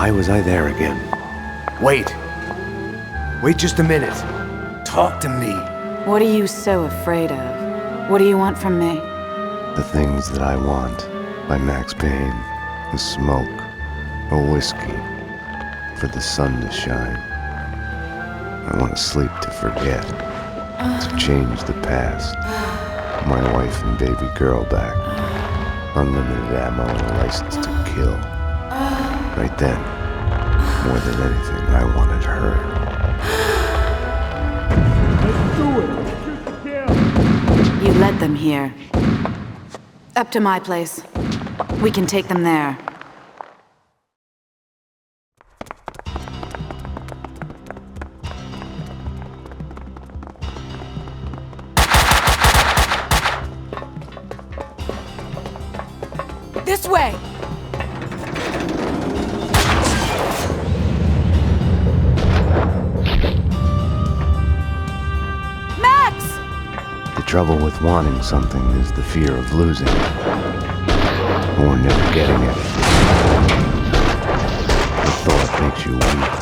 Why was I there again? Wait. Wait just a minute. Talk to me. What are you so afraid of? What do you want from me? The Things That I Want by Max Payne. A smoke, a whiskey, for the sun to shine. I want to sleep to forget, to change the past. My wife and baby girl back. Unlimited ammo and a license to kill. Right then, more than anything, I wanted her. You led them here. Up to my place. We can take them there. This way! Max! The trouble with wanting something is the fear of losing it. Or never getting it. The thought makes you weak.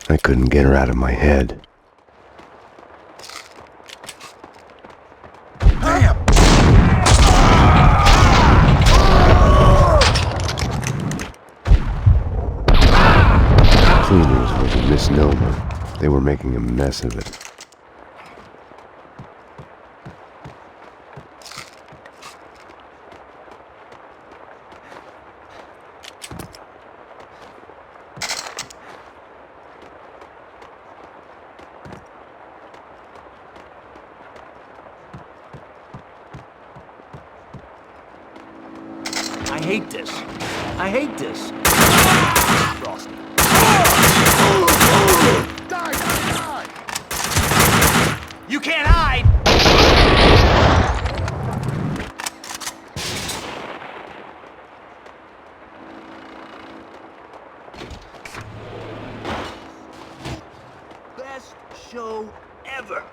I couldn't get her out of my head. Cleaners was a misnomer. They were making a mess of it. I hate this. I hate this. Frosty. Die! You can't hide! Best show ever.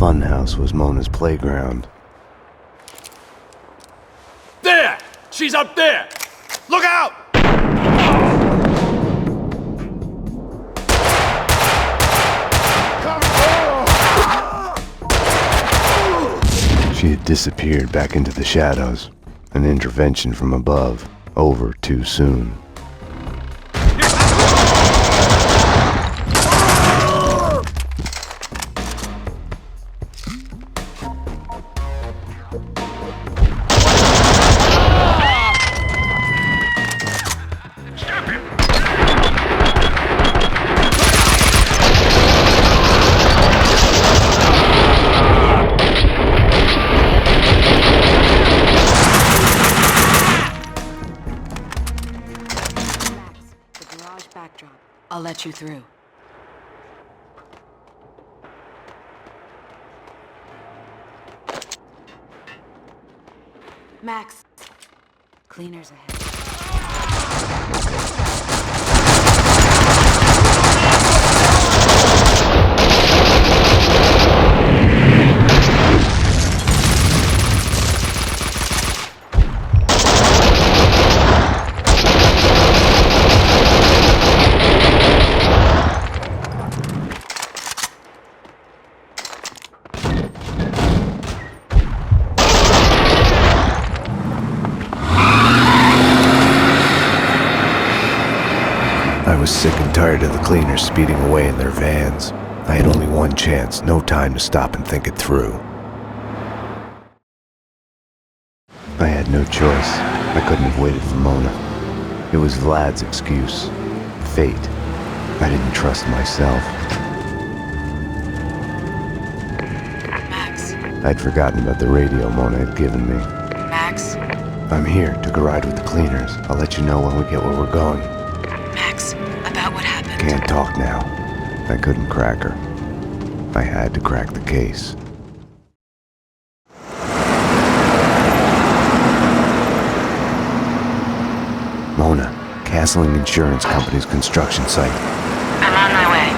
Funhouse was Mona's playground. There! She's up there! Look out! She had disappeared back into the shadows. An intervention from above, over too soon. I'll let you through. Max. Cleaners ahead. I was sick and tired of the cleaners speeding away in their vans. I had only one chance, no time to stop and think it through. I had no choice. I couldn't have waited for Mona. It was Vlad's excuse. Fate. I didn't trust myself. Max. I'd forgotten about the radio Mona had given me. Max. I'm here. Took a ride with the cleaners. I'll let you know when we get where we're going. Max, about what happened. Can't talk now. I couldn't crack her. I had to crack the case. Mona, Castling Insurance Company's construction site. I'm on my way.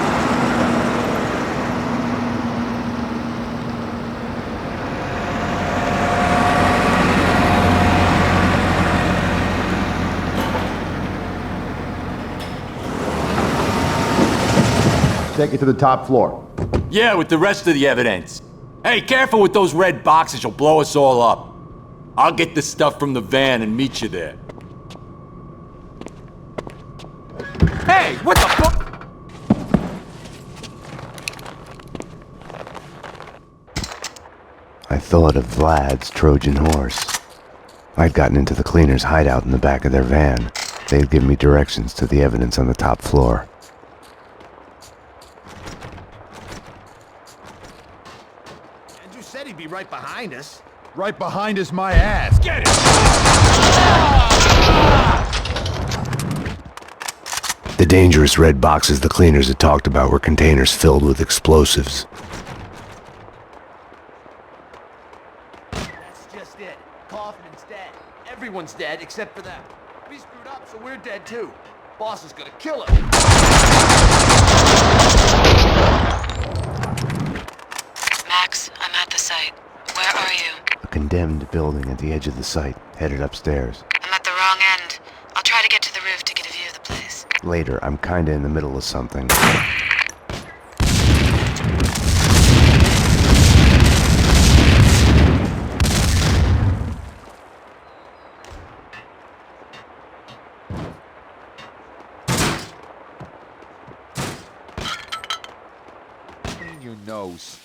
Take it to the top floor. Yeah, with the rest of the evidence. Hey, careful with those red boxes, you'll blow us all up. I'll get the stuff from the van and meet you there. Hey, what the fuck? I thought of Vlad's Trojan horse. I'd gotten into the cleaners' hideout in the back of their van. They'd given me directions to the evidence on the top floor. Andrew said he'd be right behind us. Right behind is my ass. Get it! The dangerous red boxes the cleaners had talked about were containers filled with explosives. That's just it. Kaufman's dead. Everyone's dead except for them. We screwed up, so we're dead too. Boss is gonna kill us. Max, I'm at the site. Where are you? A condemned building at the edge of the site, headed upstairs. I'm at the wrong end. I'll try to get to the roof to get a view of the place. Later, I'm kinda in the middle of something. Clean your nose.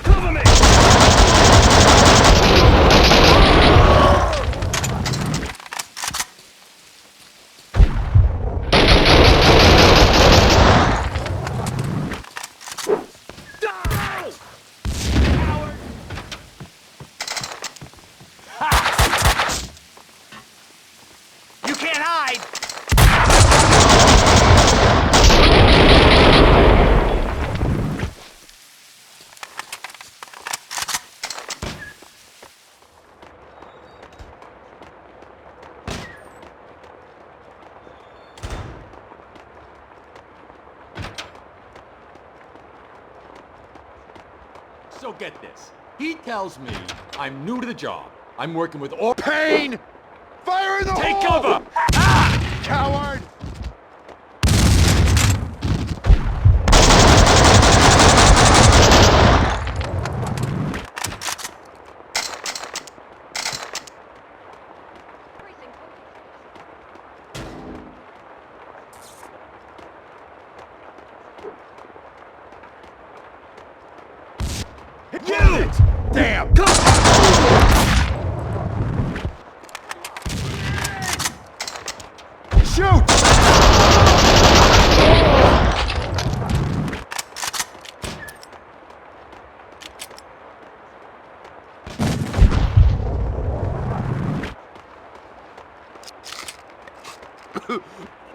Cover me! Die! Coward! Ha! You can't hide! So get this. He tells me I'm new to the job. I'm working with all... Payne! Fire in the Take hole! cover! Coward! Get it! Damn! Shoot!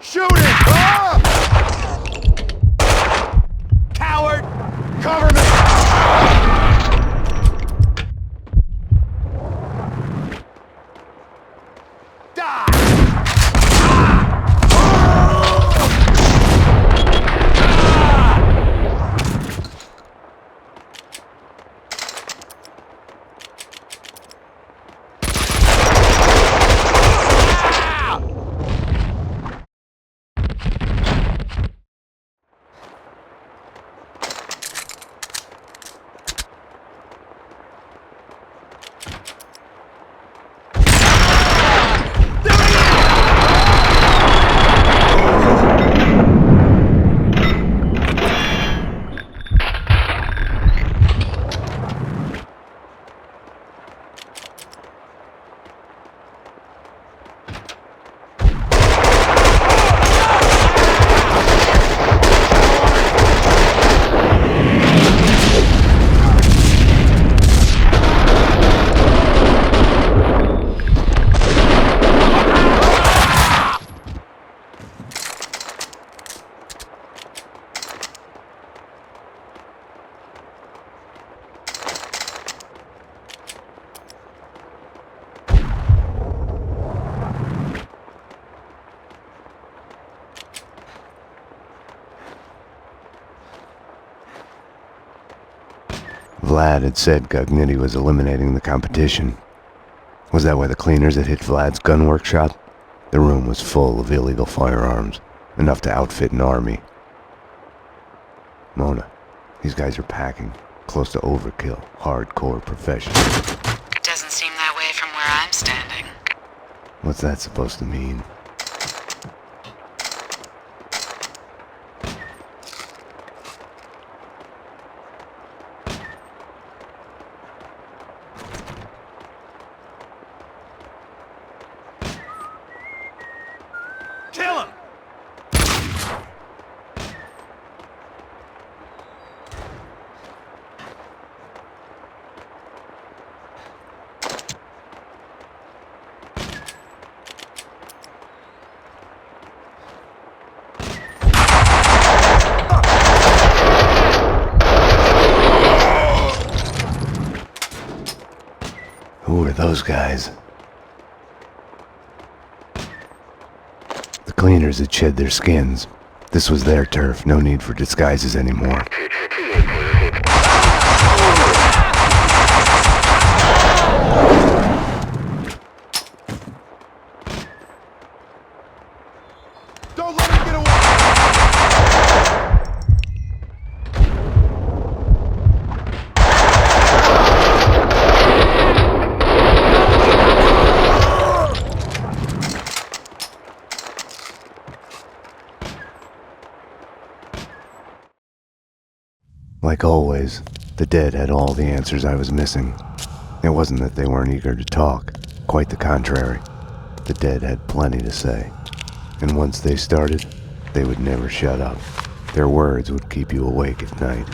Shoot it! Ah! Coward! Cover me! Vlad had said Gugnitti was eliminating the competition. Was that why the cleaners had hit Vlad's gun workshop? The room was full of illegal firearms, enough to outfit an army. Mona, these guys are packing, close to overkill, hardcore professionals. Doesn't seem that way from where I'm standing. What's that supposed to mean? Kill him! Who are those guys? The cleaners had shed their skins. This was their turf, no need for disguises anymore. Don't let him get away! Like always, the dead had all the answers I was missing. It wasn't that they weren't eager to talk, quite the contrary. The dead had plenty to say. And once they started, they would never shut up. Their words would keep you awake at night.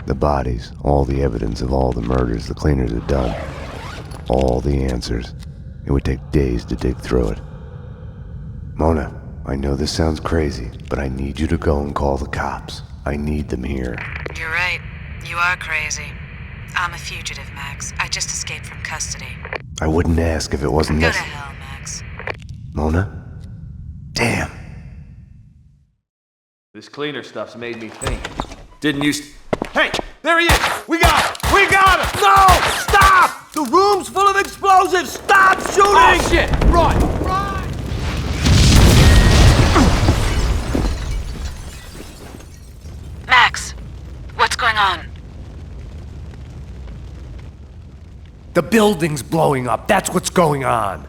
The bodies, all the evidence of all the murders the cleaners had done. All the answers. It would take days to dig through it. Mona, I know this sounds crazy, but I need you to go and call the cops. I need them here. You're right. You are crazy. I'm a fugitive, Max. I just escaped from custody. I wouldn't ask if it wasn't Go to necessary. hell, Max. Mona? Damn. This cleaner stuff's made me think. Didn't you... Hey, there he is! We got him! We got him! No! Stop! The room's full of explosives! Stop shooting! Oh shit! Run! Run! Max, what's going on? The building's blowing up. That's what's going on.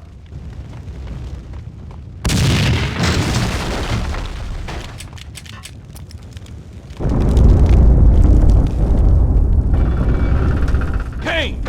Payne!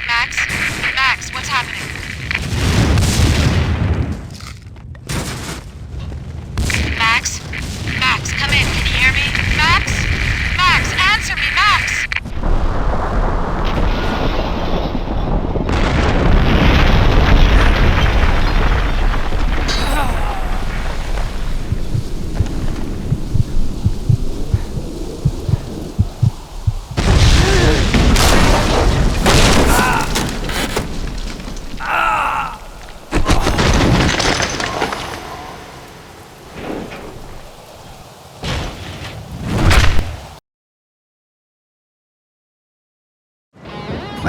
Max, what's happening?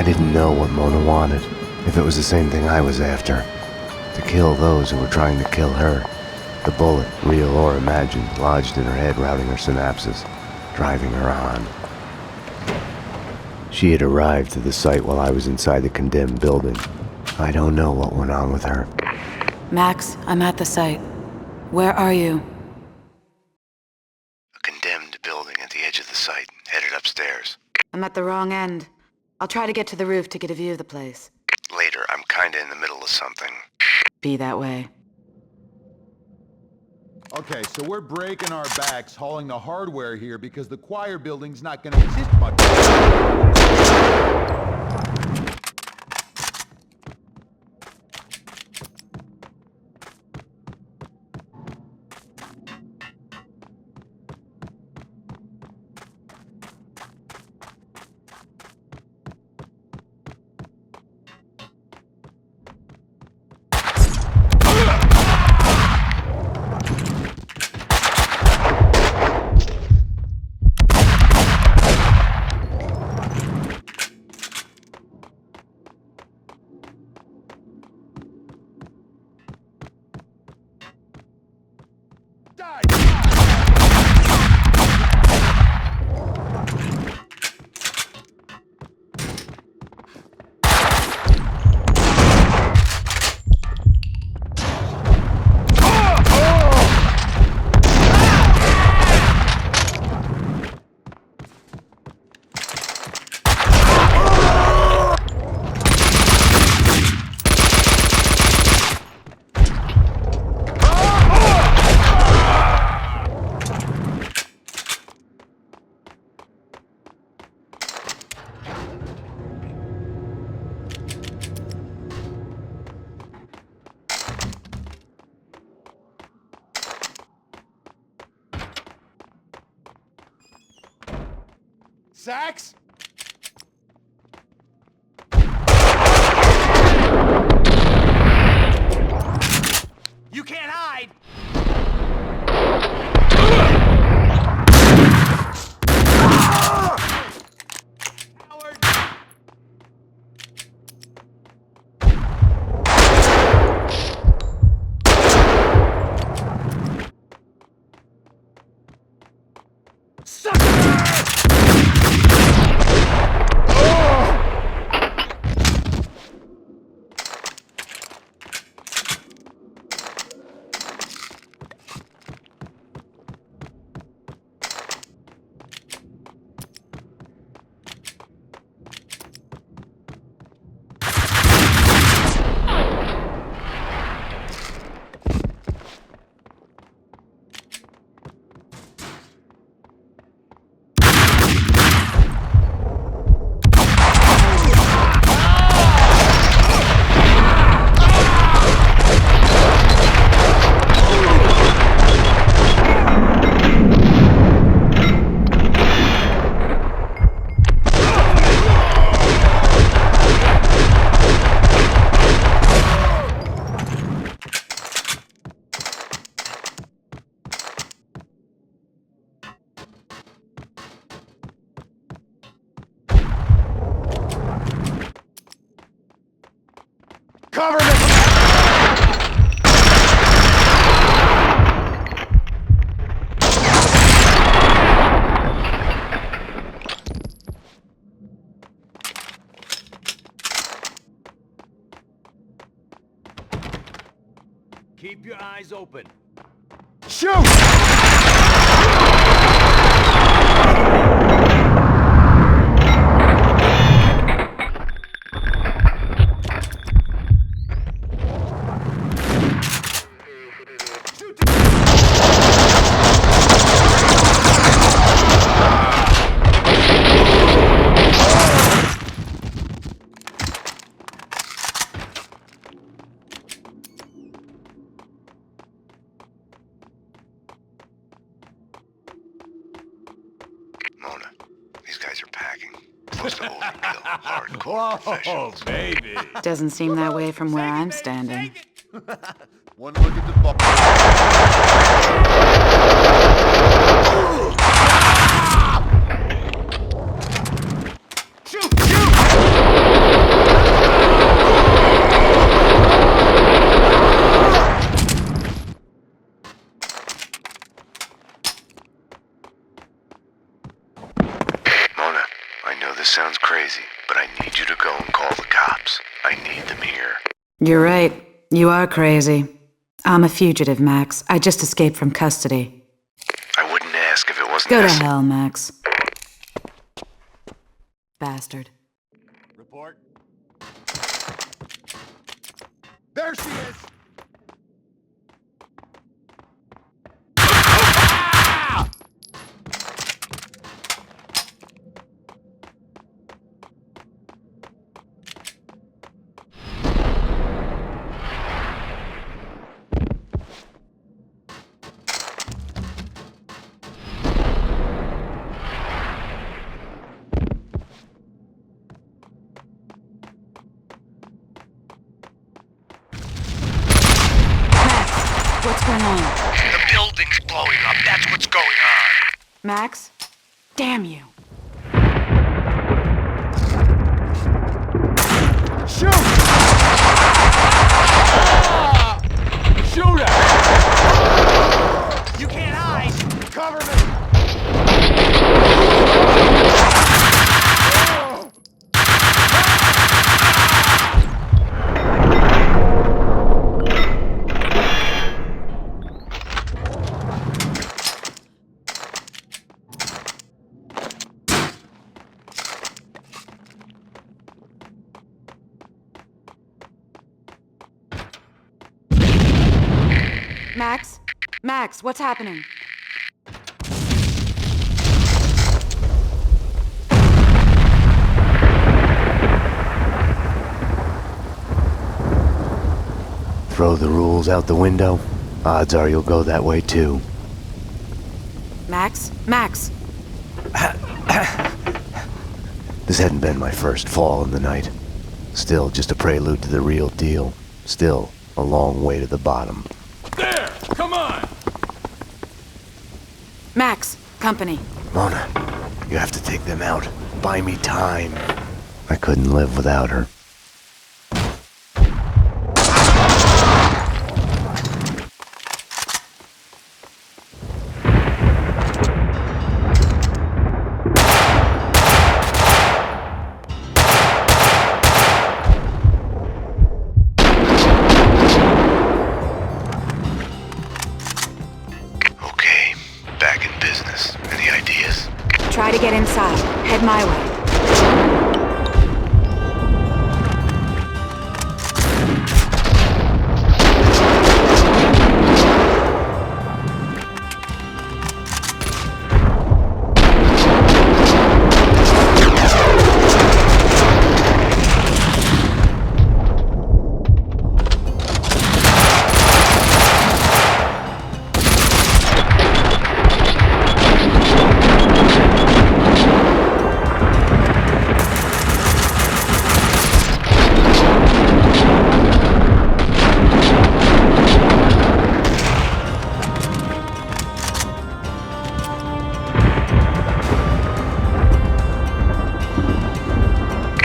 I didn't know what Mona wanted, if it was the same thing I was after. To kill those who were trying to kill her. The bullet, real or imagined, lodged in her head, routing her synapses, driving her on. She had arrived to the site while I was inside the condemned building. I don't know what went on with her. Max, I'm at the site. Where are you? A condemned building at the edge of the site, headed upstairs. I'm at the wrong end. I'll try to get to the roof to get a view of the place. Later, I'm kinda in the middle of something. Be that way. Okay, so we're breaking our backs hauling the hardware here because the choir building's not gonna exist much. Sax? You can't hide! Howard! Cover me! Keep your eyes open. Shoot! Mona, these guys are packing. Close to overkill. Hardcore professionals. baby. Doesn't seem that way from where I'm standing. One look at the buck. Shoot! Shoot! crazy, but I need you to go and call the cops. I need them here. You're right. You are crazy. I'm a fugitive, Max. I just escaped from custody. I wouldn't ask if it wasn't Go to necessary. hell, Max. Bastard. Report. There she is! What's going on? The building's blowing up. That's what's going on. Max? Damn you. Shoot! Shoot her! You can't hide. Cover me! Max? Max, what's happening? Throw the rules out the window? Odds are you'll go that way too. Max? Max! This hadn't been my first fall in the night. Still just a prelude to the real deal. Still a long way to the bottom. There! Come on! Max! Company. Mona, you have to take them out. Buy me time. I couldn't live without her. Okay, back in business. Any ideas? Try to get inside. Head my way.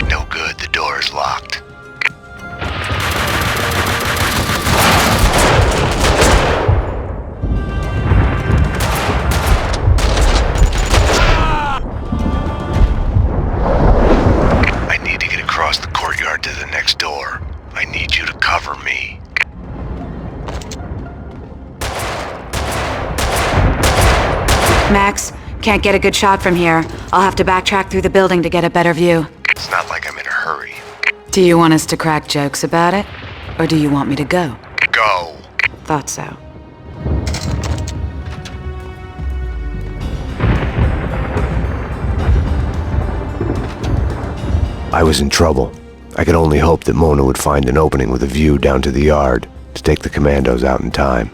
No good, the door is locked. I need to get across the courtyard to the next door. I need you to cover me. Max, can't get a good shot from here. I'll have to backtrack through the building to get a better view. It's not like I'm in a hurry. Do you want us to crack jokes about it? Or do you want me to go? Go! Thought so. I was in trouble. I could only hope that Mona would find an opening with a view down to the yard to take the commandos out in time.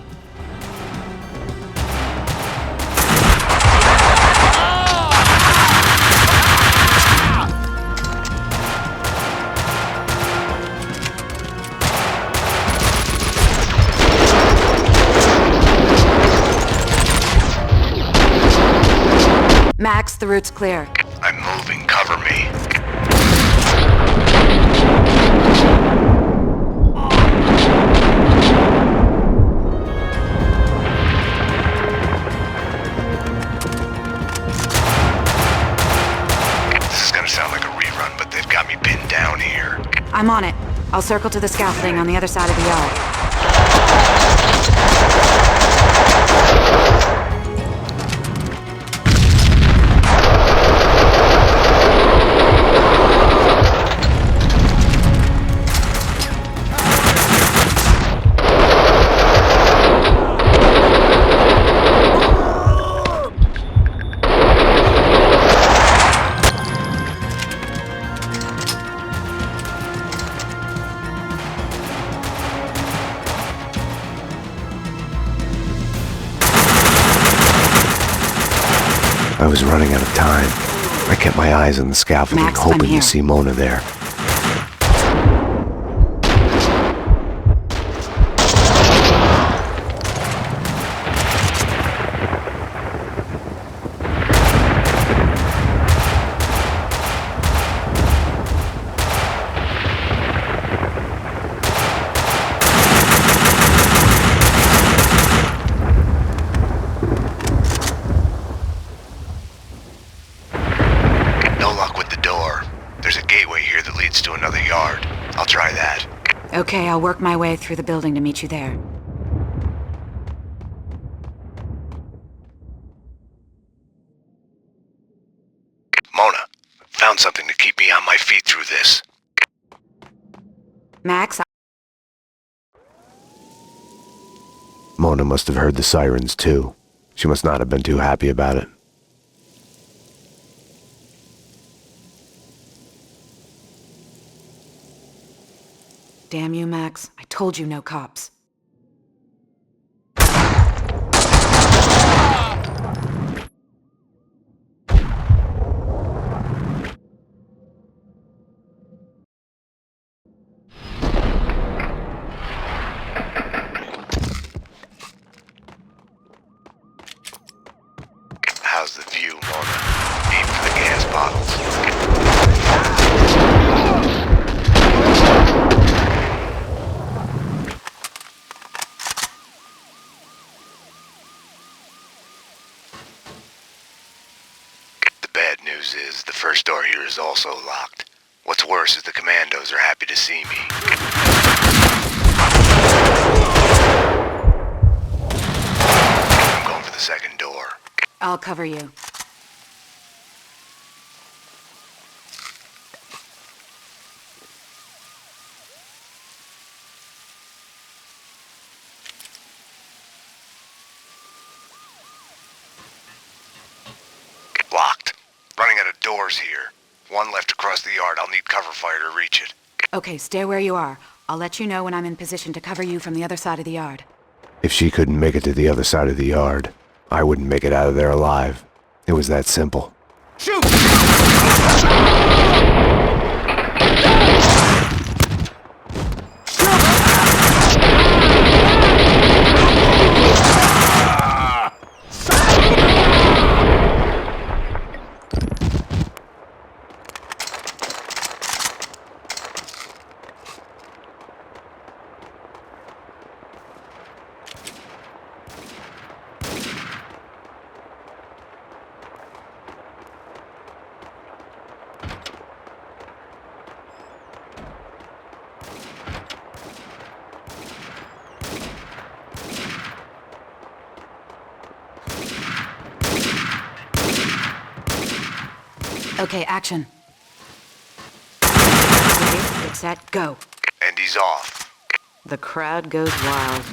Max, the route's clear. I'm moving, cover me. This is gonna sound like a rerun, I'll circle to the scaffolding on the other side of the yard. I was running out of time. I kept my eyes on the scaffolding, Max, I'm hoping here. to see Mona there. No luck with the door. There's a gateway here that leads to another yard. I'll try that. Okay, I'll work my way through the building to meet you there. Mona, found something to keep me on my feet through this. Max, Mona must have heard the sirens too. She must not have been too happy about it. Damn you, Max. I told you no cops. How's the view, Mona? Aim for the gas bottles. The bad news is the first door here is also locked. What's worse is the commandos are happy to see me. I'm going for the second door. I'll cover you. Locked. Running out of doors here. One left across the yard. I'll need cover fire to reach it. Okay, stay where you are. I'll let you know when I'm in position to cover you from the other side of the yard. If she couldn't make it to the other side of the yard, I wouldn't make it out of there alive. It was that simple. Shoot! Okay, action. Ready, get set, go. And he's off. The crowd goes wild.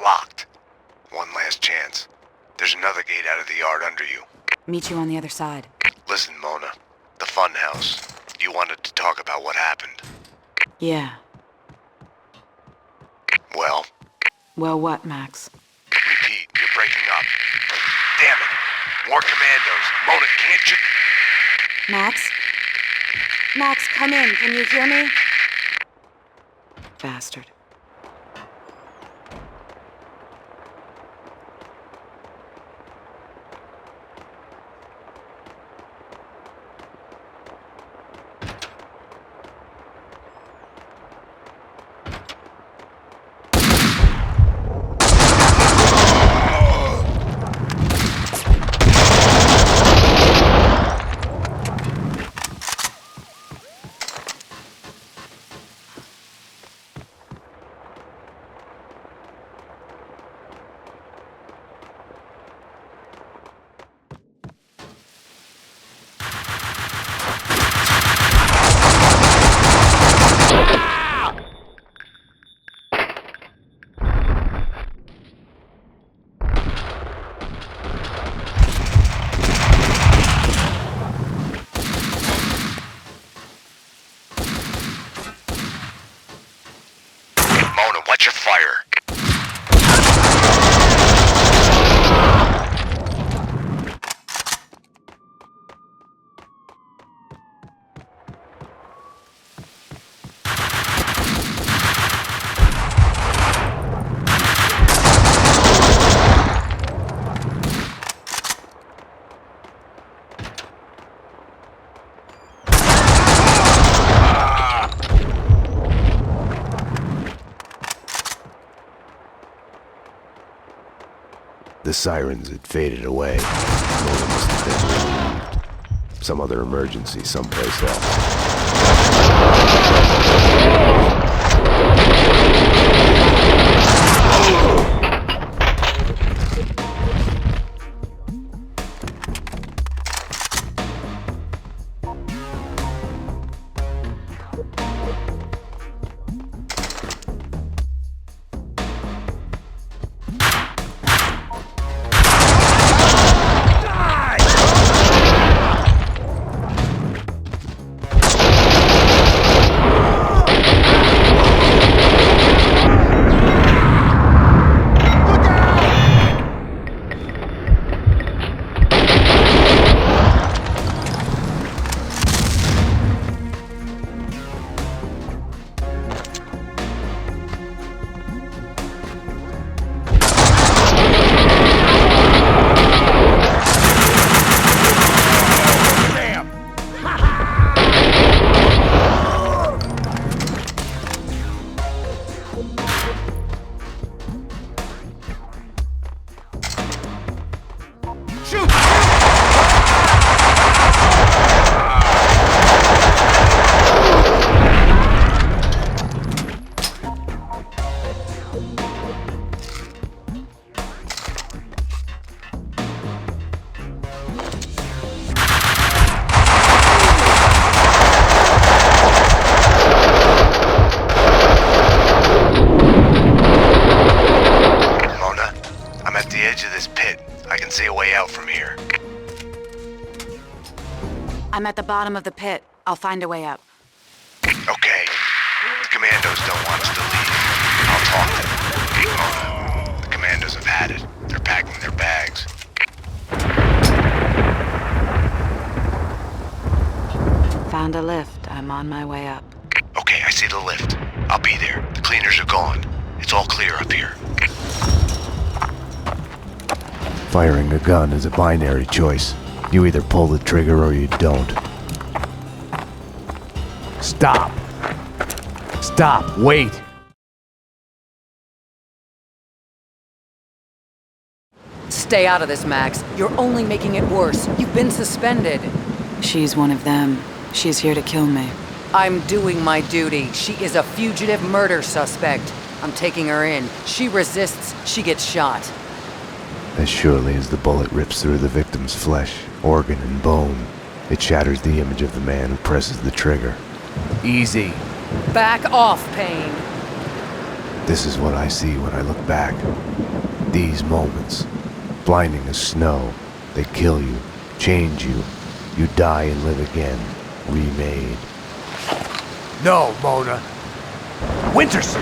Locked. One last chance. There's another gate out of the yard under you. Meet you on the other side. Listen, Mona. The fun house. You wanted to talk about what happened. Yeah. Well, Well, what, Max? repeat. You're breaking up. Damn it. More commandos. Mona, can't you... Max? Max, come in. Can you hear me? Bastard. The sirens had faded away. Mona must have been relieved. Some other emergency someplace else. I'm at the bottom of the pit. I'll find a way up. Okay. The commandos don't want us to leave. I'll talk to them. The commandos have had it. They're packing their bags. Found a lift. I'm on my way up. Okay, I see the lift. I'll be there. The cleaners are gone. It's all clear up here. Firing a gun is a binary choice. You either pull the trigger or you don't. Stop! Stop! Wait! Stay out of this, Max. You're only making it worse. You've been suspended. She's one of them. She's here to kill me. I'm doing my duty. She is a fugitive murder suspect. I'm taking her in. She resists, she gets shot. As surely as the bullet rips through the victim's flesh, organ, and bone, it shatters the image of the man who presses the trigger. Easy. Back off, Payne. This is what I see when I look back. These moments, blinding as snow, they kill you, change you. You die and live again, remade. No, Mona. Winterson!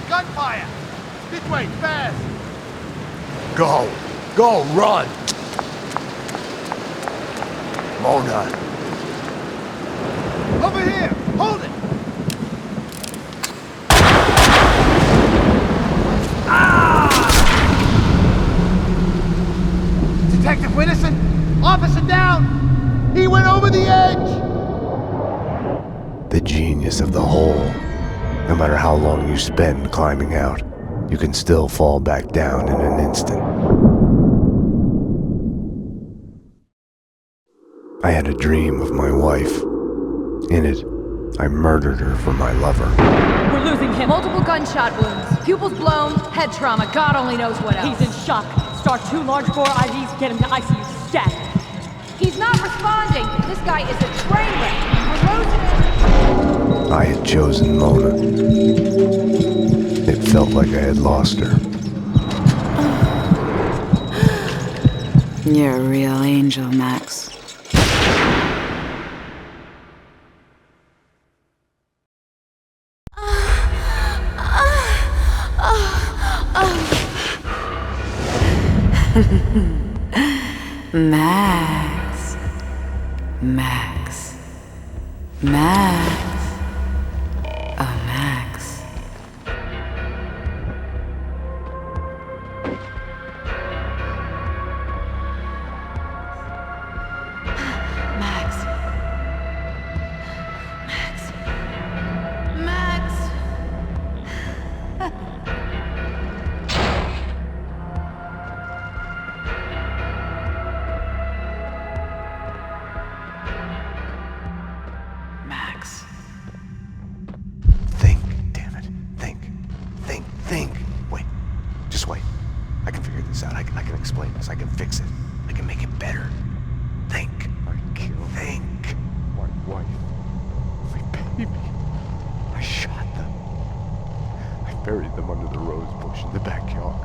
Gunfire! This way, fast! Go! Go, run! Mona! Over here! Hold it! Detective Winterson! Officer down! He went over the edge! The genius of the hole. No matter how long you spend climbing out, you can still fall back down in an instant. I had a dream of my wife. In it, I murdered her for my lover. We're losing him. Multiple gunshot wounds. Pupils blown, head trauma, God only knows what else. He's in shock. Start 2 large bore IVs, get him to ICU stat. He's not responding. This guy is a train wreck. We're losing him. I had chosen Mona. It felt like I had lost her. You're a real angel, Max. Max. Max. Max. Oh, Max. Max. Max. Max. Think, damn it. Think. Wait. Just wait. I can figure this out. I can explain this. I can fix it. I can make it better. Think. I killed. Think. My wife. My baby. I shot them. I buried them under the rose bush in the backyard.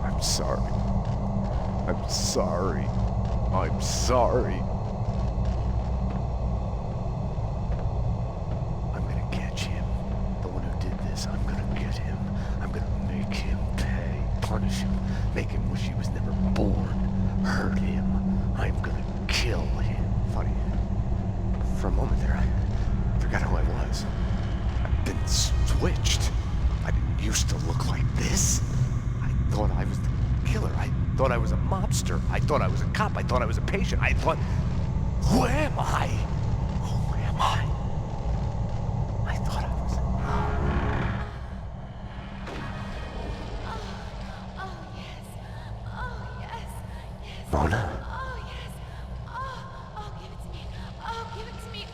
I'm sorry. I'm sorry. I'm sorry. I'm gonna catch him. The one who did this. I'm gonna get him. I'm gonna make him pay. Punish him. Make him wish he was never born. Hurt him. I'm gonna kill him. Funny. For a moment there, I forgot who I was. I've been switched. I didn't used to look like this. I thought I was the killer. I thought I was a mobster. I thought I was a cop. I thought I was a patient. I thought, who am I? Who am I? I thought I was. Oh, yes. Oh, yes. Yes. Mona? Oh, yes. Oh, give it to me. Oh, give it to me.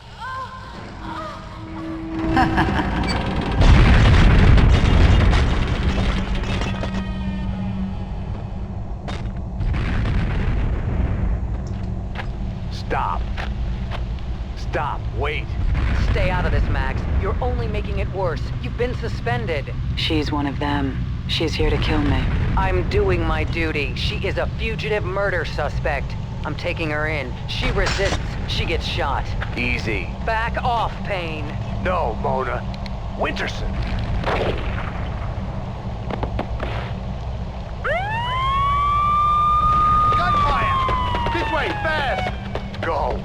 Stop, wait. Stay out of this, Max. You're only making it worse. You've been suspended. She's one of them. She's here to kill me. I'm doing my duty. She is a fugitive murder suspect. I'm taking her in. She resists. She gets shot. Easy. Back off, Payne. No, Mona. Winterson. Gunfire! This way, fast! Go,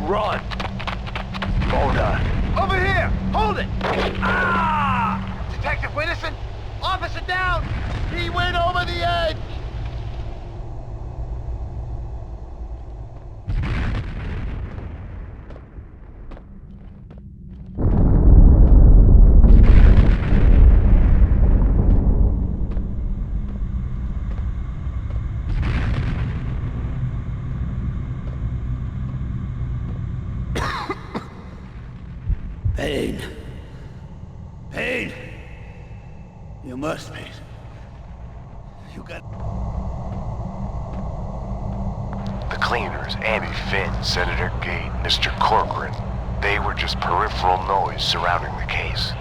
run. Mona. Over here! Hold it! Ah! Detective Winterson? Officer down! He went over the edge! Payne! You must be. You got... The cleaners, Abby Finn, Senator Gate, Mr. Corcoran, they were just peripheral noise surrounding the case.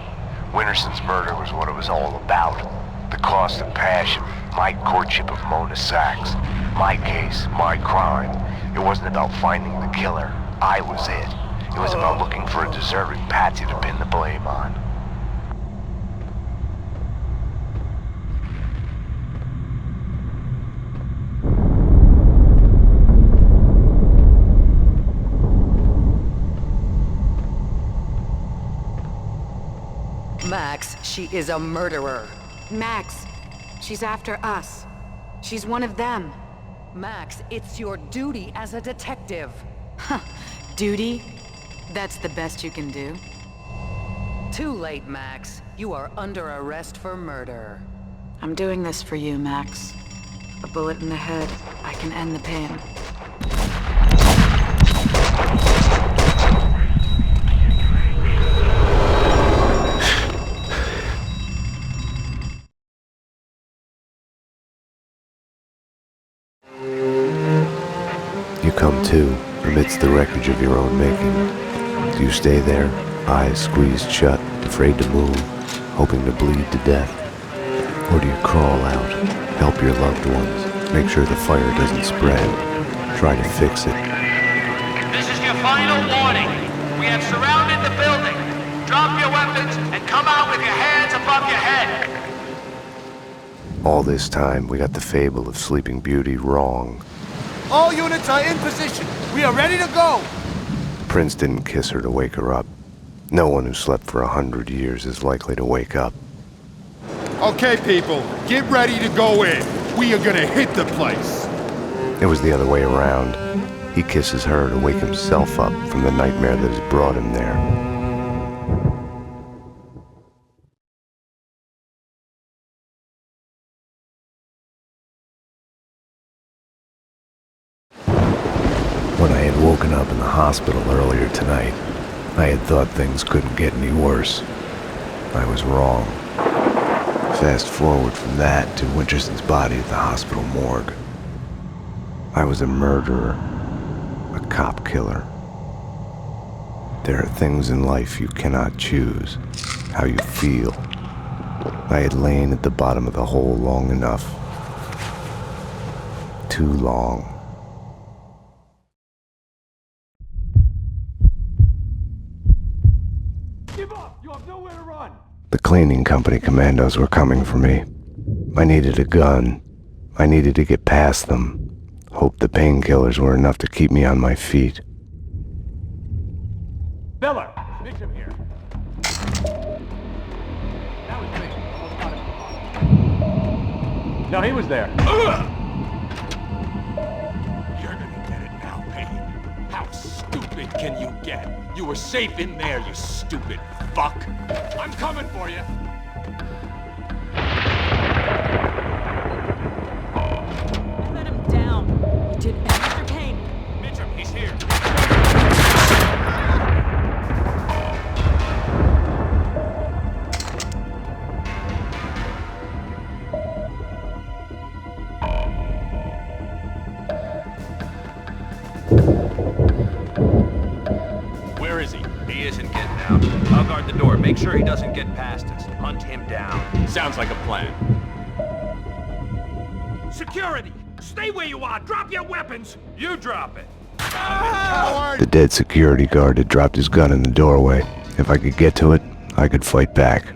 Winterson's murder was what it was all about. The cost of passion, my courtship of Mona Sax, my case, my crime. It wasn't about finding the killer. I was it. It was about looking for a deserving patsy to pin the blame on. Max, she is a murderer. Max, she's after us. She's one of them. Max, it's your duty as a detective. Huh. Duty? That's the best you can do? Too late, Max. You are under arrest for murder. I'm doing this for you, Max. A bullet in the head, I can end the pain. You come to, amidst the wreckage of your own making. Do you stay there, eyes squeezed shut, afraid to move, hoping to bleed to death? Or do you crawl out, help your loved ones, make sure the fire doesn't spread, try to fix it? This is your final warning. We have surrounded the building. Drop your weapons and come out with your hands above your head. All this time, we got the fable of Sleeping Beauty wrong. All units are in position. We are ready to go. Prince didn't kiss her to wake her up. No one who slept for 100 years is likely to wake up. Okay, people, get ready to go in. We are gonna hit the place. It was the other way around. He kisses her to wake himself up from the nightmare that has brought him there. When I had woken up in the hospital earlier tonight, I had thought things couldn't get any worse. I was wrong. Fast forward from that to Winterson's body at the hospital morgue. I was a murderer, a cop killer. There are things in life you cannot choose, how you feel. I had lain at the bottom of the hole long enough. Too long. Give up! You have nowhere to run! The cleaning company commandos were coming for me. I needed a gun. I needed to get past them. Hoped the painkillers were enough to keep me on my feet. Miller! Mitch him here. That was me. Almost got him. No, he was there. You're gonna get it now, Payne. How stupid can you get? You were safe in there, you stupid fuck. I'm coming for you. Let him down. You did Mr. Payne. Mitchum, he's here. Where is he? He isn't getting out. I'll guard the door. Make sure he doesn't get past us. Hunt him down. Sounds like a plan. Security! Stay where you are! Drop your weapons! You drop it! The dead security guard had dropped his gun in the doorway. If I could get to it, I could fight back.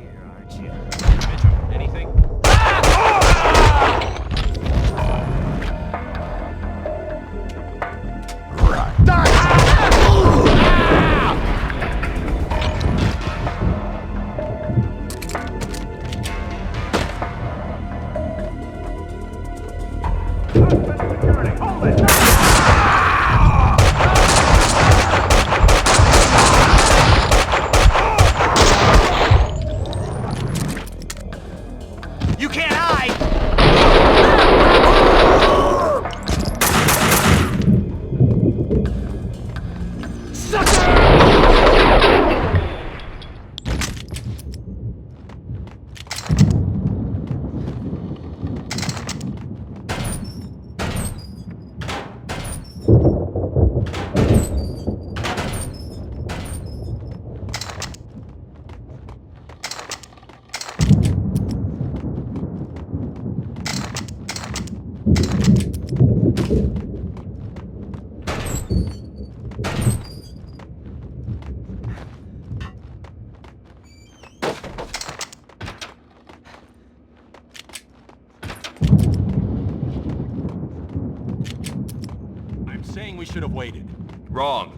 Anything? You can't hide! I'm saying we should have waited. Wrong.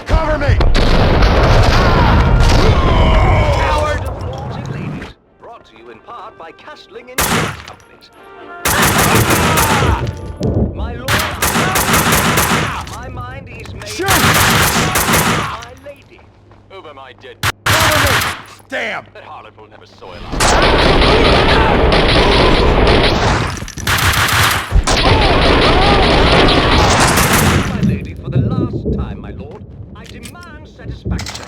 Cover me! Coward! Lords and ladies, brought to you in part by Castling Insurance Companies. My lord, my mind is made. Shoot! My lady, over my dead. Cover me! Damn! That harlot will never soil our. My lady, for the last time, my lord, I demand satisfaction.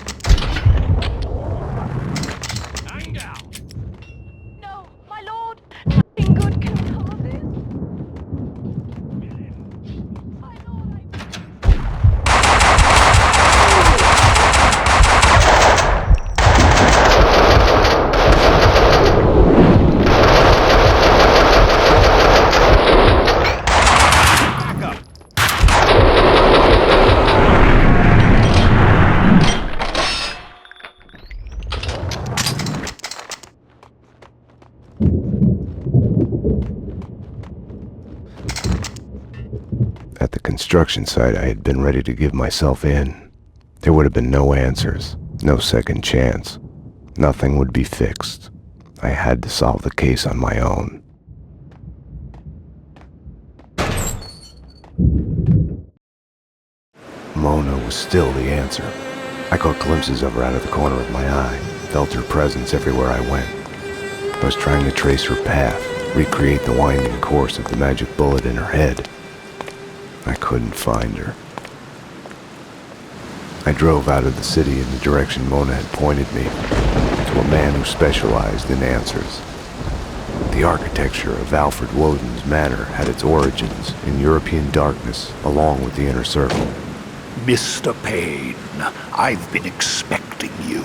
At the construction site, I had been ready to give myself in. There would have been no answers, no second chance. Nothing would be fixed. I had to solve the case on my own. Mona was still the answer. I caught glimpses of her out of the corner of my eye, felt her presence everywhere I went. I was trying to trace her path, recreate the winding course of the magic bullet in her head. I couldn't find her. I drove out of the city in the direction Mona had pointed me, to a man who specialized in answers. The architecture of Alfred Woden's manor had its origins in European darkness, along with the Inner Circle. Mr. Payne, I've been expecting you.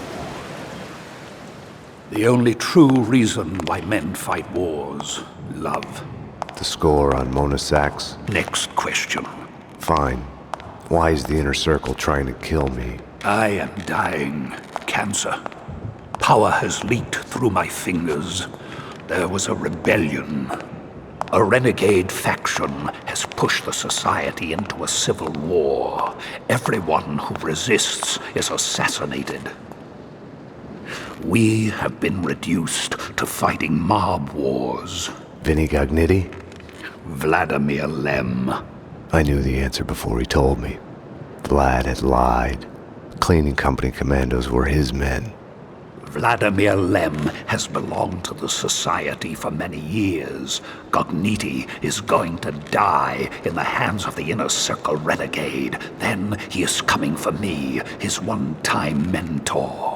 The only true reason why men fight wars, love. The score on Mona Sax? Next question. Fine. Why is the Inner Circle trying to kill me? I am dying. Cancer. Power has leaked through my fingers. There was a rebellion. A renegade faction has pushed the society into a civil war. Everyone who resists is assassinated. We have been reduced to fighting mob wars. Vinnie Gognitti? Vladimir Lem. I knew the answer before he told me. Vlad had lied. Cleaning company commandos were his men. Vladimir Lem has belonged to the society for many years. Gognitti is going to die in the hands of the Inner Circle renegade. Then he is coming for me, his one-time mentor.